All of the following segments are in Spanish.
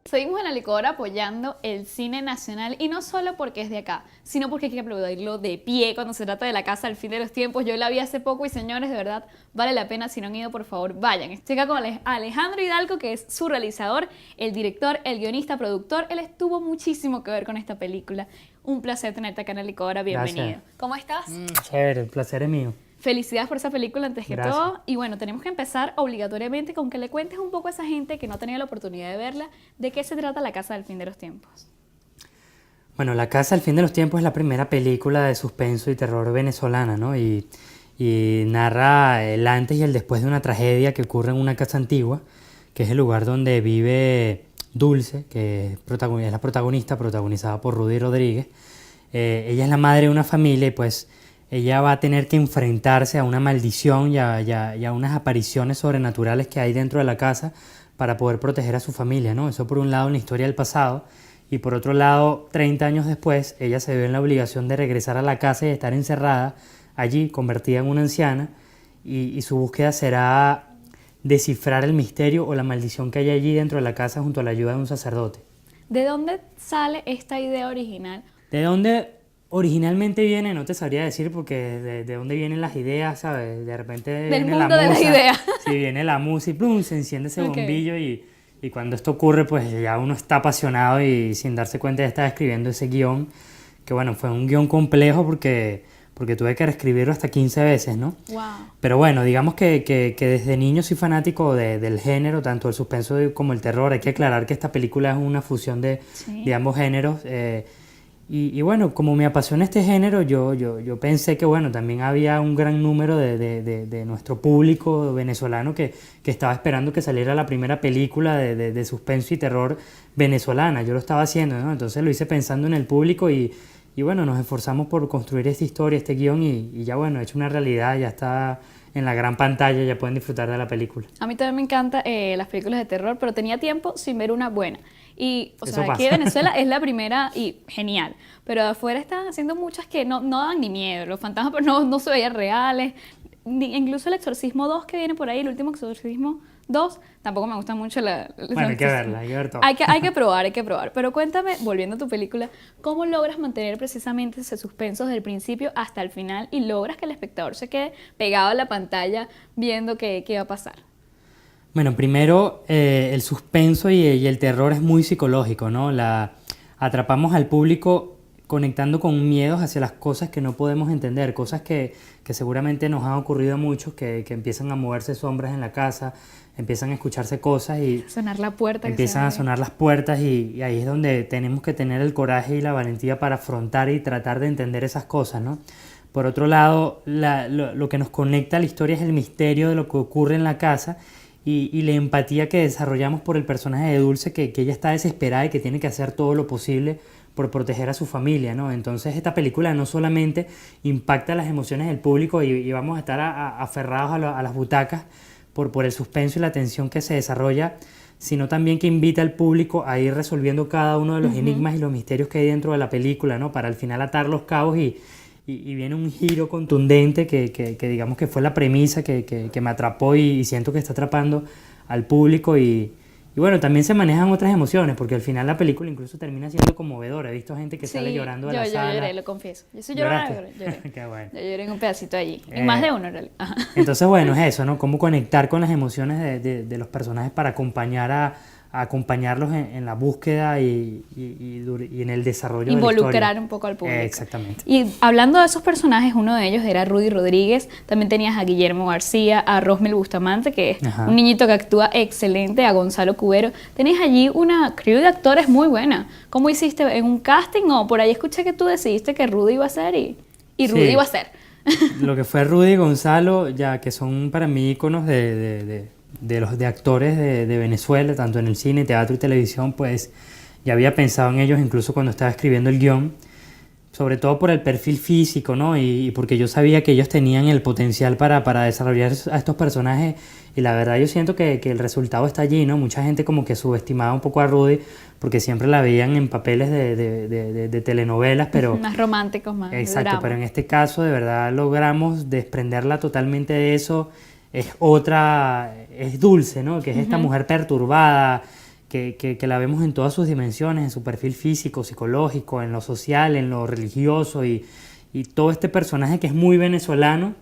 Seguimos en la licuadora apoyando el cine nacional y no solo porque es de acá, sino porque hay que aplaudirlo de pie cuando se trata de La Casa del Fin de los Tiempos. Yo la vi hace poco y señores, de verdad, vale la pena. Si no han ido, por favor, vayan. Estoy acá con Alejandro Hidalgo, que es su realizador, el director, el guionista, productor. Él tuvo muchísimo que ver con esta película. Un placer tenerte acá en la licuadora. Bienvenido. Gracias. ¿Cómo estás? Chévere, el placer es mío. Felicidades por esa película antes que Gracias. todo. Y bueno, tenemos que empezar obligatoriamente con que le cuentes un poco a esa gente que no ha tenido la oportunidad de verla, de qué se trata La Casa del Fin de los Tiempos. Bueno, La Casa del Fin de los Tiempos es la primera película de suspenso y terror venezolana, ¿no? Y narra el antes y el después de una tragedia que ocurre en una casa antigua, que es el lugar donde vive Dulce, que es la protagonista, protagonizada por Rudy Rodríguez. Ella es la madre de una familia y pues ella va a tener que enfrentarse a una maldición y a unas apariciones sobrenaturales que hay dentro de la casa para poder proteger a su familia, ¿no? Eso por un lado en la historia del pasado, y por otro lado, 30 años después, ella se ve en la obligación de regresar a la casa y estar encerrada allí, convertida en una anciana, y su búsqueda será descifrar el misterio o la maldición que hay allí dentro de la casa junto a la ayuda de un sacerdote. ¿De dónde sale esta idea original? ¿De dónde originalmente viene? No te sabría decir porque de dónde vienen las ideas, ¿sabes? De repente Del viene mundo la de las musa, ideas. sí, viene la musa y ¡plum! Se enciende ese Ok. bombillo y cuando esto ocurre pues ya uno está apasionado y sin darse cuenta ya estaba escribiendo ese guión, que bueno, fue un guión complejo porque tuve que reescribirlo hasta 15 veces, ¿no? Wow. Pero bueno, digamos que desde niño soy fanático del género, tanto el suspenso como el terror. Hay que aclarar que esta película es una fusión de ambos géneros. Y bueno, como me apasiona este género, yo pensé que bueno, también había un gran número de nuestro público venezolano que estaba esperando que saliera la primera película de suspenso y terror venezolana. Yo lo estaba haciendo, ¿no? Entonces lo hice pensando en el público y bueno, nos esforzamos por construir esta historia, este guión y ya bueno, hecho una realidad, ya está en la gran pantalla, ya pueden disfrutar de la película. A mí también me encantan las películas de terror, pero tenía tiempo sin ver una buena. Y, o Eso sea, aquí pasa. en Venezuela es la primera y genial. Pero de afuera están haciendo muchas que no dan ni miedo. Los fantasmas pero no se veían reales. Incluso el Exorcismo 2 que viene por ahí, el último Exorcismo 2, tampoco me gusta mucho Bueno, hay que verla, hay que ver todo. Hay que probar. Pero cuéntame, volviendo a tu película, ¿cómo logras mantener precisamente ese suspenso desde el principio hasta el final y logras que el espectador se quede pegado a la pantalla viendo qué va a pasar? Bueno, primero el suspenso y el terror es muy psicológico, ¿no? Atrapamos al público conectando con miedos hacia las cosas que no podemos entender, cosas que seguramente nos han ocurrido a muchos, que empiezan a moverse sombras en la casa, empiezan a escucharse cosas y Sonar la puerta. empiezan a sonar las puertas y ahí es donde tenemos que tener el coraje y la valentía para afrontar y tratar de entender esas cosas, ¿no? Por otro lado, lo que nos conecta a la historia es el misterio de lo que ocurre en la casa y la empatía que desarrollamos por el personaje de Dulce, que ella está desesperada y que tiene que hacer todo lo posible por proteger a su familia, ¿no? Entonces esta película no solamente impacta las emociones del público y vamos a estar aferrados a las butacas por el suspenso y la tensión que se desarrolla, sino también que invita al público a ir resolviendo cada uno de los enigmas y los misterios que hay dentro de la película, ¿no? Para al final atar los cabos y viene un giro contundente que digamos que fue la premisa que me atrapó y siento que está atrapando al público y bueno, también se manejan otras emociones porque al final la película incluso termina siendo conmovedora. He visto gente que sale llorando de la sala. Yo lloré, lo confieso. Yo soy llorona, lloré. Qué bueno. Yo lloré en un pedacito allí. Y más de uno en realidad. Ajá. Entonces bueno, es eso, ¿no? Cómo conectar con las emociones de los personajes para acompañarlos en la búsqueda y en el desarrollo de la historia. Involucrar un poco al público. Exactamente. Y hablando de esos personajes, uno de ellos era Rudy Rodríguez, también tenías a Guillermo García, a Rosmel Bustamante, que es Ajá. un niñito que actúa excelente, a Gonzalo Cubero. Tenías allí una crew de actores muy buena. ¿Cómo hiciste en un casting? O por ahí escuché que tú decidiste que Rudy iba a ser y Rudy Sí. iba a ser. Lo que fue Rudy y Gonzalo, ya que son para mí íconos de actores de Venezuela, tanto en el cine, teatro y televisión, pues ya había pensado en ellos incluso cuando estaba escribiendo el guión, sobre todo por el perfil físico, ¿no? Y porque yo sabía que ellos tenían el potencial para desarrollar a estos personajes y la verdad yo siento que el resultado está allí, ¿no? Mucha gente como que subestimaba un poco a Rudy porque siempre la veían en papeles de telenovelas, pero... Más románticos, más Exacto, drama. pero en este caso de verdad logramos desprenderla totalmente de eso. Es Dulce, ¿no? Que es esta mujer perturbada, que la vemos en todas sus dimensiones, en su perfil físico, psicológico, en lo social, en lo religioso y todo este personaje que es muy venezolano,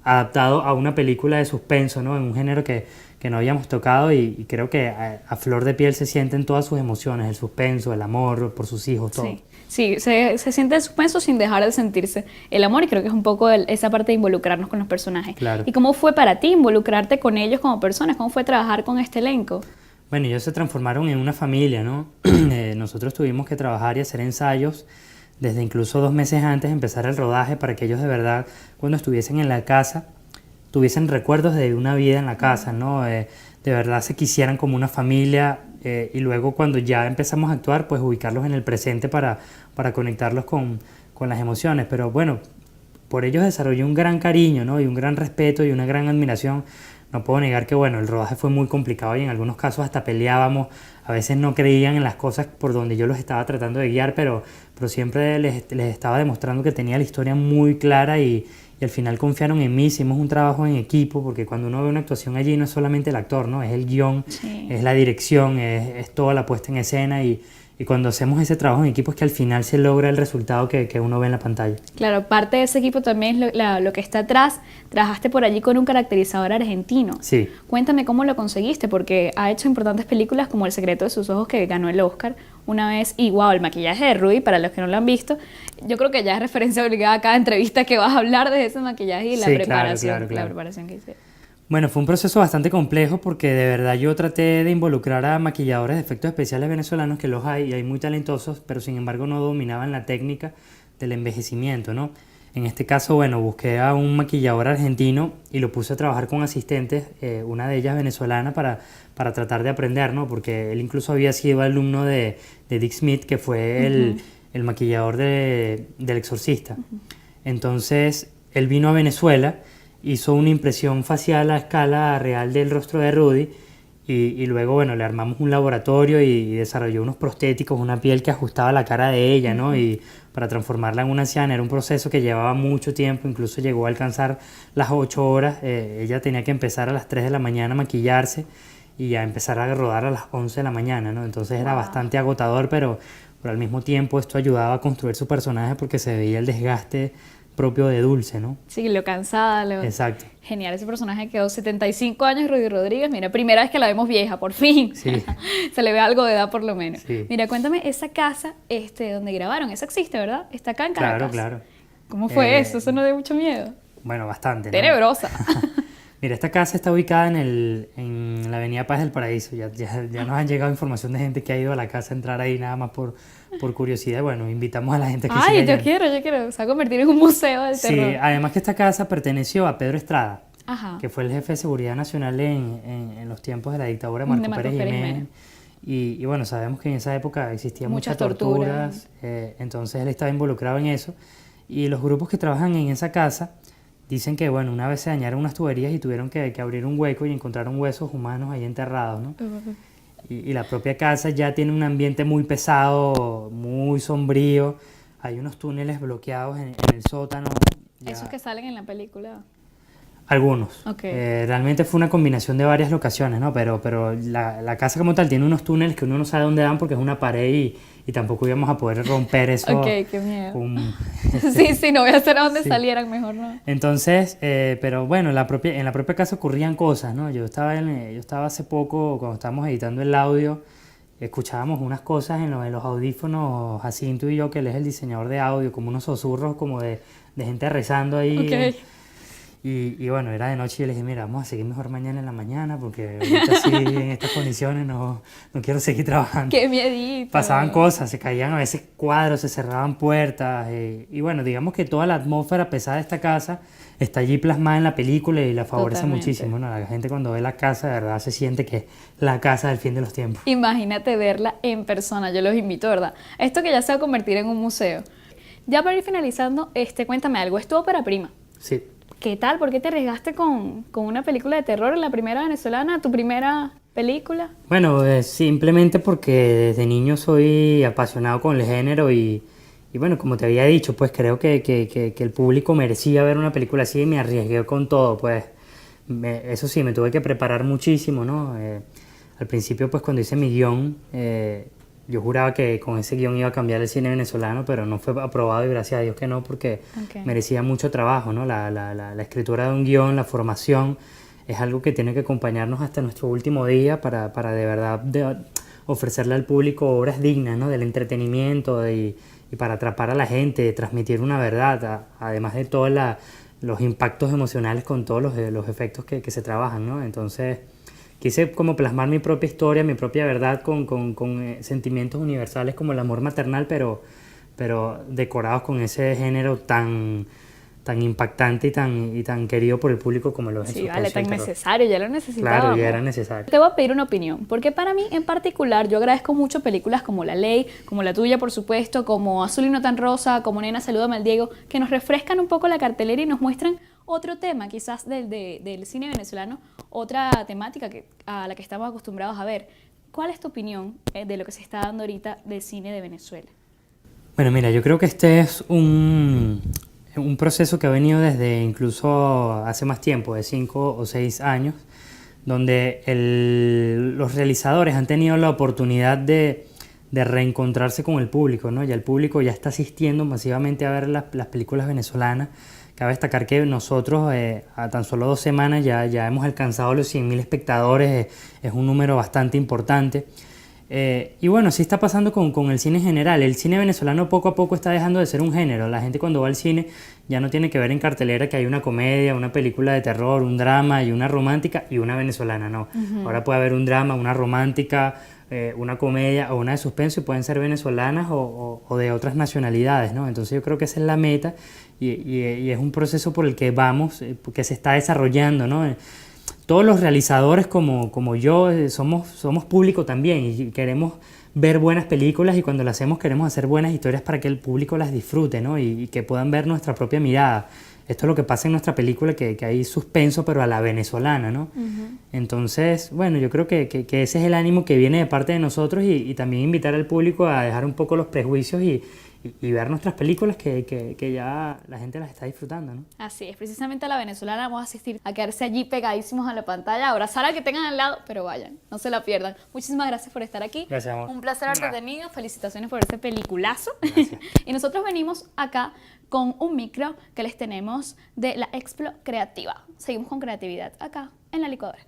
adaptado a una película de suspenso, ¿no? En un género que no habíamos tocado y creo que a flor de piel se sienten todas sus emociones, el suspenso, el amor por sus hijos, todo. Sí, sí, se siente el suspenso sin dejar de sentirse el amor y creo que es un poco esa parte de involucrarnos con los personajes. Claro. ¿Y cómo fue para ti involucrarte con ellos como personas? ¿Cómo fue trabajar con este elenco? Bueno, ellos se transformaron en una familia, ¿no? Nosotros tuvimos que trabajar y hacer ensayos desde incluso 2 meses antes de empezar el rodaje para que ellos de verdad, cuando estuviesen en la casa, tuviesen recuerdos de una vida en la casa, ¿no? De verdad se quisieran como una familia y luego cuando ya empezamos a actuar, pues ubicarlos en el presente para conectarlos con las emociones. Pero bueno, por ellos desarrollé un gran cariño, ¿no? Y un gran respeto y una gran admiración. No puedo negar que bueno, el rodaje fue muy complicado y en algunos casos hasta peleábamos, a veces no creían en las cosas por donde yo los estaba tratando de guiar, pero siempre les estaba demostrando que tenía la historia muy clara y al final confiaron en mí, hicimos un trabajo en equipo, porque cuando uno ve una actuación allí no es solamente el actor, ¿no? Es el guión, Sí. es la dirección, es toda la puesta en escena y cuando hacemos ese trabajo en equipo es que al final se logra el resultado que uno ve en la pantalla. Claro, parte de ese equipo también es lo que está atrás. Trabajaste por allí con un caracterizador argentino. Sí. Cuéntame cómo lo conseguiste, porque ha hecho importantes películas como El secreto de sus ojos, que ganó el Oscar una vez, y wow, el maquillaje de Rudy, para los que no lo han visto, yo creo que ya es referencia obligada a cada entrevista que vas a hablar de ese maquillaje y la Sí, preparación, claro. la preparación que hice. Bueno, fue un proceso bastante complejo porque de verdad yo traté de involucrar a maquilladores de efectos especiales venezolanos, que los hay y hay muy talentosos, pero sin embargo no dominaban la técnica del envejecimiento, ¿no? En este caso, bueno, busqué a un maquillador argentino y lo puse a trabajar con asistentes, una de ellas venezolana, para tratar de aprender, ¿no? Porque él incluso había sido alumno de Dick Smith, que fue el maquillador del Exorcista. Entonces, él vino a Venezuela, hizo una impresión facial a escala real del rostro de Rudy y luego, bueno, le armamos un laboratorio y desarrolló unos prostéticos, una piel que ajustaba la cara de ella, ¿no? Y para transformarla en una anciana era un proceso que llevaba mucho tiempo, incluso llegó a alcanzar las 8 horas. Ella tenía que empezar a las 3 de la mañana a maquillarse y a empezar a rodar a las 11 de la mañana, ¿no? Entonces era bastante agotador, pero al mismo tiempo esto ayudaba a construir su personaje porque se veía el desgaste propio de Dulce, ¿no? Sí, lo cansada. Exacto. Genial, ese personaje quedó 75 años, Rudy Rodríguez. Mira, primera vez que la vemos vieja, por fin. Sí. Se le ve algo de edad por lo menos. Sí. Mira, cuéntame, esa casa donde grabaron, esa existe, ¿verdad? Está acá en Caracas. Claro. ¿Cómo fue eso? Eso no dio mucho miedo. Bueno, bastante, ¿no? Tenebrosa. Mira, esta casa está ubicada en la avenida Paz del Paraíso. Ya nos han llegado información de gente que ha ido a la casa a entrar ahí nada más por curiosidad. Bueno, invitamos a la gente que Ay, siga yo quiero. Se va a convertir en un museo del Sí, terror. además que esta casa perteneció a Pedro Estrada, Ajá. que fue el jefe de seguridad nacional en los tiempos de la dictadura de De Marco Marcos Pérez Pérez Jiménez. Y bueno, sabemos que en esa época existían Muchas muchas torturas, torturas. entonces él estaba involucrado en eso. Y los grupos que trabajan en esa casa dicen que, bueno, una vez se dañaron unas tuberías y tuvieron que abrir un hueco y encontraron huesos humanos ahí enterrados, ¿no? Y la propia casa ya tiene un ambiente muy pesado, muy sombrío. Hay unos túneles bloqueados en el sótano. Ya. Esos que salen en la película. Algunos. Ok. Realmente fue una combinación de varias locaciones, ¿no? Pero la casa como tal tiene unos túneles que uno no sabe dónde dan porque es una pared y tampoco íbamos a poder romper eso. Ok, qué miedo. con- Sí, no voy a hacer a donde Sí. salieran, mejor no. Entonces, pero bueno, en la propia casa ocurrían cosas, ¿no? Yo estaba hace poco, cuando estábamos editando el audio, escuchábamos unas cosas en los audífonos, Jacinto y yo, que él es el diseñador de audio, como unos susurros como de gente rezando ahí. Ok. Y bueno, era de noche y yo le dije, mira, vamos a seguir mejor mañana en la mañana porque ahorita sí, en estas condiciones no quiero seguir trabajando. Qué miedito. Pasaban cosas, se caían a veces cuadros, se cerraban puertas y bueno, digamos que toda la atmósfera pesada de esta casa está allí plasmada en la película y la favorece Totalmente. muchísimo, ¿no? La gente cuando ve la casa de verdad se siente que es la casa del fin de los tiempos. Imagínate verla en persona, yo los invito, ¿verdad? Esto que ya se va a convertir en un museo. Ya para ir finalizando, cuéntame algo, es tu ópera prima. Sí. ¿Qué tal? ¿Por qué te arriesgaste con una película de terror, la primera venezolana, tu primera película? Bueno, simplemente porque desde niño soy apasionado con el género y bueno, como te había dicho, pues creo que el público merecía ver una película así y me arriesgué con todo, pues eso sí, me tuve que preparar muchísimo, ¿no? Al principio, pues cuando hice mi guión, yo juraba que con ese guión iba a cambiar el cine venezolano, pero no fue aprobado y gracias a Dios que no, porque merecía mucho trabajo, ¿no? La escritura de un guión, la formación, es algo que tiene que acompañarnos hasta nuestro último día para de verdad ofrecerle al público obras dignas, ¿no? Del entretenimiento y para atrapar a la gente, transmitir una verdad, además de todos los impactos emocionales con todos los efectos que se trabajan, ¿no? Entonces quise como plasmar mi propia historia, mi propia verdad con sentimientos universales como el amor maternal, pero decorados con ese género tan impactante y tan querido por el público como lo es. Sí, vale, tan necesario, ya lo necesitábamos. Claro, ya era necesario. Te voy a pedir una opinión, porque para mí en particular yo agradezco mucho películas como La Ley, como la tuya por supuesto, como Azul y no tan rosa, como Nena, salúdame al Diego, que nos refrescan un poco la cartelera y nos muestran otro tema quizás del cine venezolano, otra temática a la que estamos acostumbrados a ver. ¿Cuál es tu opinión de lo que se está dando ahorita del cine de Venezuela? Bueno, mira, yo creo que este es un proceso que ha venido desde incluso hace más tiempo, de 5 o 6 años, donde los realizadores han tenido la oportunidad de reencontrarse con el público, ¿no? Ya el público ya está asistiendo masivamente a ver las películas venezolanas. Cabe destacar que nosotros a tan solo 2 semanas ya hemos alcanzado los 100.000 espectadores, es un número bastante importante. Y bueno, sí está pasando con el cine en general. El cine venezolano poco a poco está dejando de ser un género. La gente cuando va al cine ya no tiene que ver en cartelera que hay una comedia, una película de terror, un drama y una romántica y una venezolana, no. Ahora puede haber un drama, una romántica, una comedia o una de suspenso y pueden ser venezolanas o de otras nacionalidades, ¿no? Entonces yo creo que esa es la meta y es un proceso por el que vamos, que se está desarrollando, ¿no? Todos los realizadores como yo somos público también y queremos ver buenas películas y cuando las hacemos queremos hacer buenas historias para que el público las disfrute, ¿no? Y que puedan ver nuestra propia mirada. Esto es lo que pasa en nuestra película, que hay suspenso pero a la venezolana, ¿no? Entonces, bueno, yo creo que ese es el ánimo que viene de parte de nosotros y también invitar al público a dejar un poco los prejuicios y ver nuestras películas que ya la gente las está disfrutando, ¿no? Así es, precisamente a la venezolana vamos a asistir a quedarse allí pegadísimos a la pantalla, a abrazar al que tengan al lado, pero vayan, no se la pierdan. Muchísimas gracias por estar aquí. Gracias, amor. Un placer haberte tenido, felicitaciones por este peliculazo. Gracias. Y nosotros venimos acá con un micro que les tenemos de la Explo Creativa. Seguimos con creatividad acá en La Licuadora.